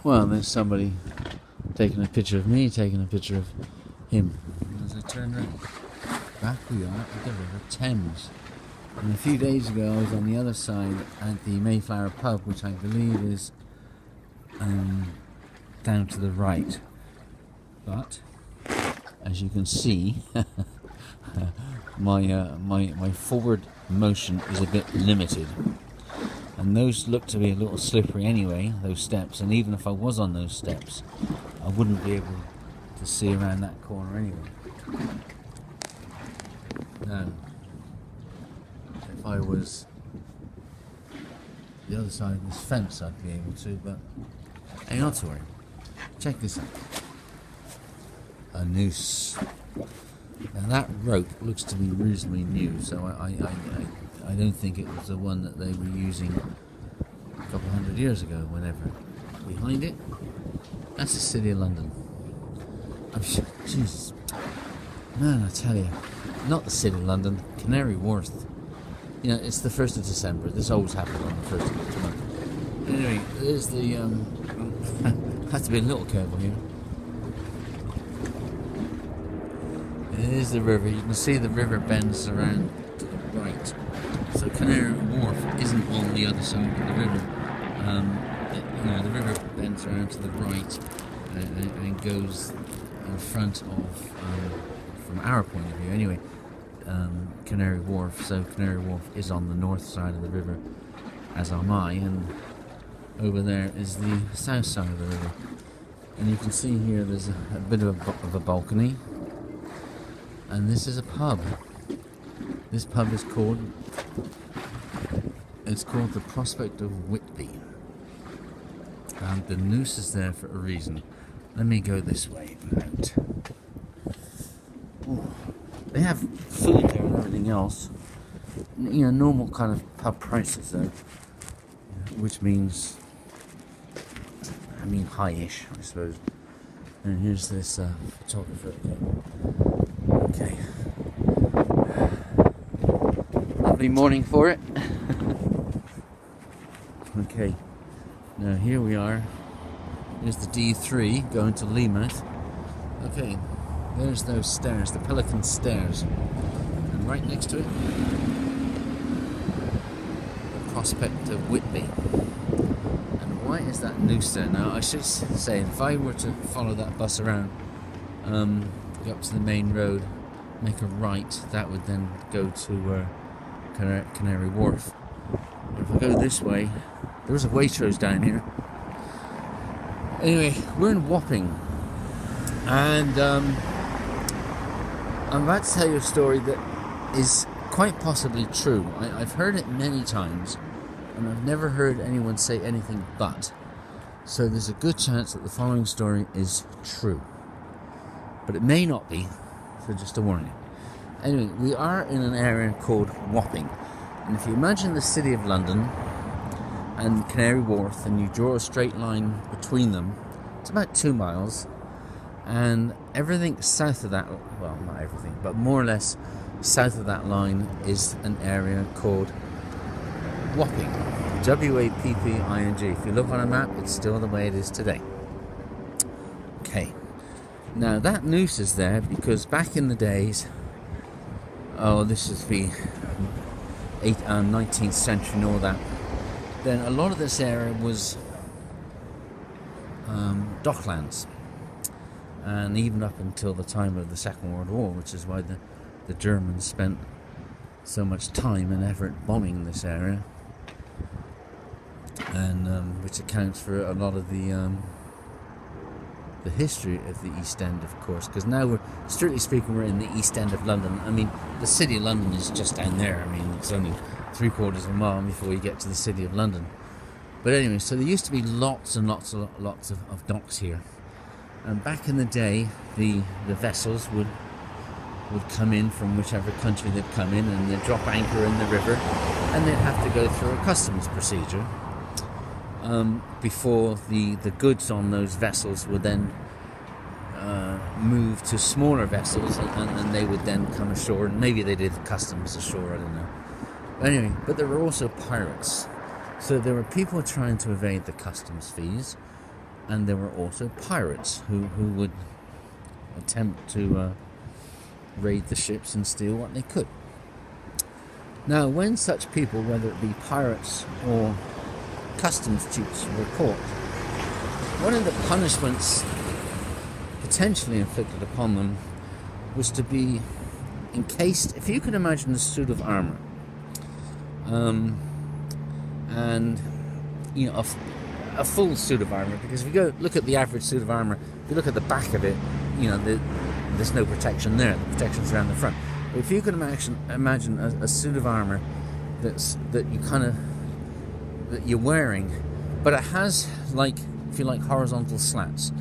Well, there's somebody taking a picture of me, taking a picture of him. As I turn around, back we are at the River Thames. And a few days ago I was on the other side at the Mayflower pub, which I believe is down to the right. But as you can see, my forward motion is a bit limited. And those look to be a little slippery anyway, those steps, and even if I was on those steps, I wouldn't be able to see around that corner anyway. Now, if I was the other side of this fence, I'd be able to, but hey, not to worry. Check this out. A noose. Now that rope looks to be reasonably new, so I don't think it was the one that they were using a couple hundred years ago, whenever. Behind it, that's the City of London. I'm sure, Jesus. Man, I tell you, not the City of London, Canary Wharf. You know, it's the 1st of December. This always happens on the 1st of each month. Anyway, there's the, I have to be a little careful here. There's the river. You can see the river bends around to the right. So Canary Wharf isn't on the other side of the river. The river bends around to the right and goes in front of, from our point of view anyway, Canary Wharf. So Canary Wharf is on the north side of the river, as am I, and over there is the south side of the river. And you can see here there's a bit of a balcony, and this is a pub. This pub is called the Prospect of Whitby, and the noose is there for a reason. Let me go this way out. Ooh. They have food there and everything else, you know, normal kind of pub prices though, which means, high-ish, I suppose. And here's this photographer again. Okay. Lovely morning for it. Okay, now here we are. Here's the D3 going to Leamouth. Okay, there's those stairs, the Pelican Stairs. And right next to it, the Prospect of Whitby. And why is that noose there? Now, I should say, if I were to follow that bus around, go up to the main road, make a right, that would then go to Canary Wharf. If I go this way, there's a Waitrose down here. Anyway, we're in Wapping, and I'm about to tell you a story that is quite possibly true. I've heard it many times, and I've never heard anyone say anything but. So there's a good chance that the following story is true. But it may not be, so just a warning. Anyway, we are in an area called Wapping. And if you imagine the City of London and Canary Wharf, and you draw a straight line between them, it's about 2 miles. And everything south of that, well, not everything, but more or less south of that line is an area called Wapping. W-A-P-P-I-N-G. If you look on a map, it's still the way it is today. Okay. Now, that noose is there because back in the days, this is the 19th century and all that, then a lot of this area was docklands. And even up until the time of the Second World War, which is why the Germans spent so much time and effort bombing this area, and which accounts for a lot of the history of the East End, of course, because now we're, strictly speaking, we're in the East End of London. I mean, the City of London is just down there. I mean, it's only 3/4 of a mile before you get to the City of London. But anyway, so there used to be lots and lots of docks here. And back in the day, the vessels would come in from whichever country they'd come in, and they'd drop anchor in the river, and they'd have to go through a customs procedure before the goods on those vessels would then move to smaller vessels, and they would then come ashore, and maybe they did customs ashore, I don't know. But anyway, but there were also pirates. So there were people trying to evade the customs fees, and there were also pirates who would attempt to raid the ships and steal what they could. Now, when such people, whether it be pirates or customs chiefs, were caught, one of the punishments potentially inflicted upon them was to be encased, if you can imagine, a suit of armour, and a full suit of armour. Because if you go look at the average suit of armour, if you look at the back of it, there's no protection there. The protection's around the front. But if you can imagine a suit of armour that you're wearing, but it has, like, if you like, horizontal slats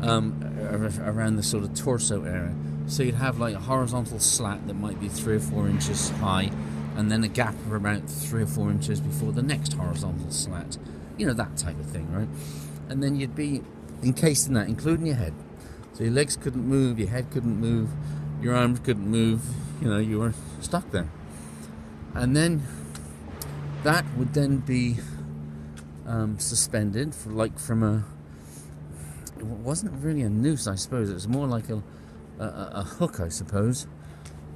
around the sort of torso area. So you'd have like a horizontal slat that might be 3 or 4 inches high, and then a gap of about 3 or 4 inches before the next horizontal slat. That type of thing, right? And then you'd be encased in that, including your head. So your legs couldn't move, your head couldn't move, your arms couldn't move. You were stuck there. And then that would then be suspended from a. It wasn't really a noose, I suppose. It was more like a hook, I suppose,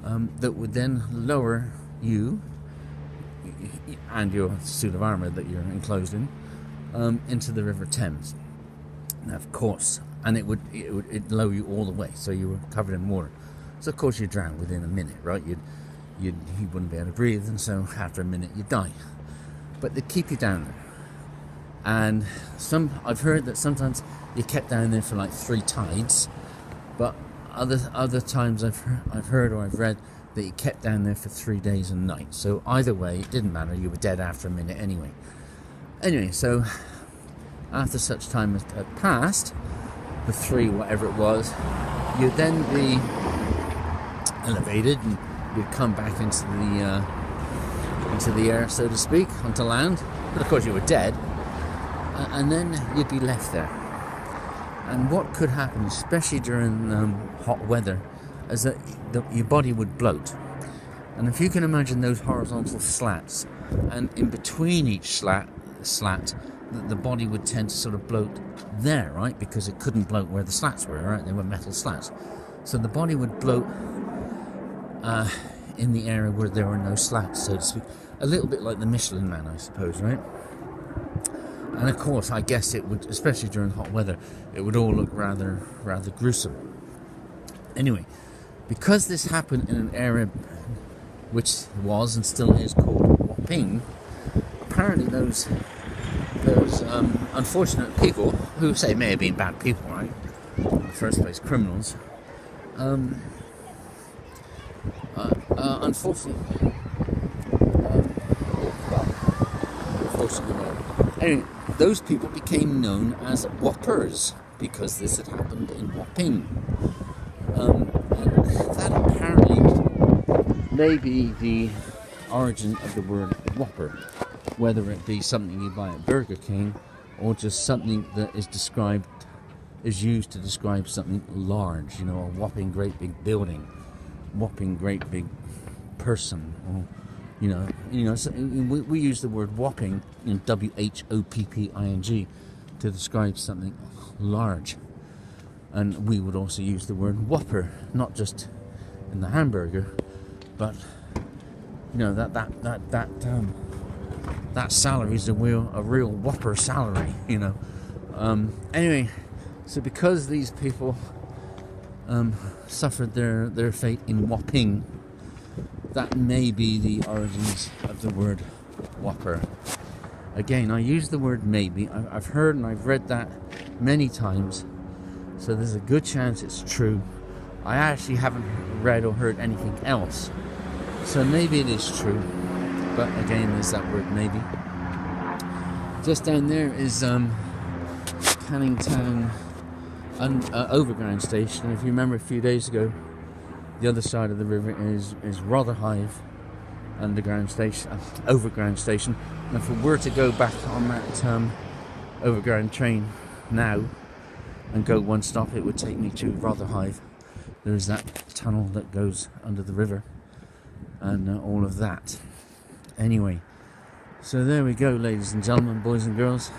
that would then lower you and your suit of armour that you're enclosed in into the River Thames. Now, of course, and it would lower you all the way, so you were covered in water. So of course you'd drown within a minute, right? You wouldn't be able to breathe, and so after a minute you'd die. But they'd keep you down there, and I've heard that sometimes you kept down there for like 3 tides, but other times I've heard or I've read that you kept down there for 3 days and nights. So either way, it didn't matter. You were dead after a minute anyway. So after such time had passed, the 3 whatever it was, you'd then be elevated and you'd come back into the air, so to speak, onto land. But of course you were dead, and then you'd be left there. And what could happen, especially during hot weather, is that your body would bloat. And if you can imagine those horizontal slats, and in between each slat, the body would tend to sort of bloat there, right? Because it couldn't bloat where the slats were, right? They were metal slats. So the body would bloat in the area where there were no slats, so to speak. A little bit like the Michelin Man, I suppose, right? And of course, I guess it would, especially during hot weather, it would all look rather gruesome. Anyway, because this happened in an area which was and still is called Wapping, apparently those unfortunate people, who say may have been bad people, right, in the first place, criminals, unfortunately, anyway, those people became known as Whoppers because this had happened in Wapping. And that apparently may be the origin of the word Whopper, whether it be something you buy at Burger King or just something that is used to describe something large, a whopping great big building, whopping great big person, or so we use the word whopping, WHOPPING, to describe something large. And we would also use the word whopper, not just in the hamburger, but that salary is a real whopper salary, Anyway, so because these people suffered their fate in Wapping, that may be the origins of the word whopper. Again, I use the word maybe. I've heard and I've read that many times, so there's a good chance it's true. I actually haven't read or heard anything else, so maybe it is true. But again, there's that word maybe. Just down there is Canning Town Overground Station. If you remember a few days ago, the other side of the river is Rotherhithe Underground Station, Overground Station. And if we were to go back on that overground train now and go one stop, it would take me to Rotherhithe. There's that tunnel that goes under the river and all of that. Anyway, so there we go, ladies and gentlemen, boys and girls.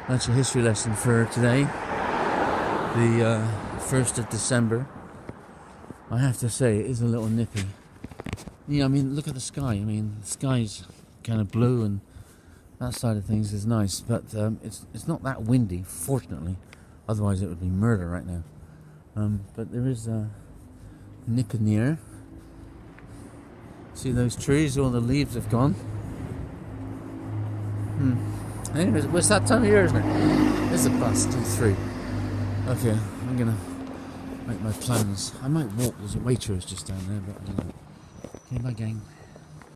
That's your history lesson for today, the 1st of December. I have to say, it is a little nippy. Yeah, I mean, look at the sky. I mean, the sky's kind of blue and that side of things is nice, but it's not that windy, fortunately. Otherwise it would be murder right now. But there is a nip in the air. See those trees? All the leaves have gone. Anyways, it's that time of year, isn't it? It's a bus, 2-3. Okay, I'm gonna make my plans. I might walk. There's a waitress just down there, but I don't know. Okay, bye gang.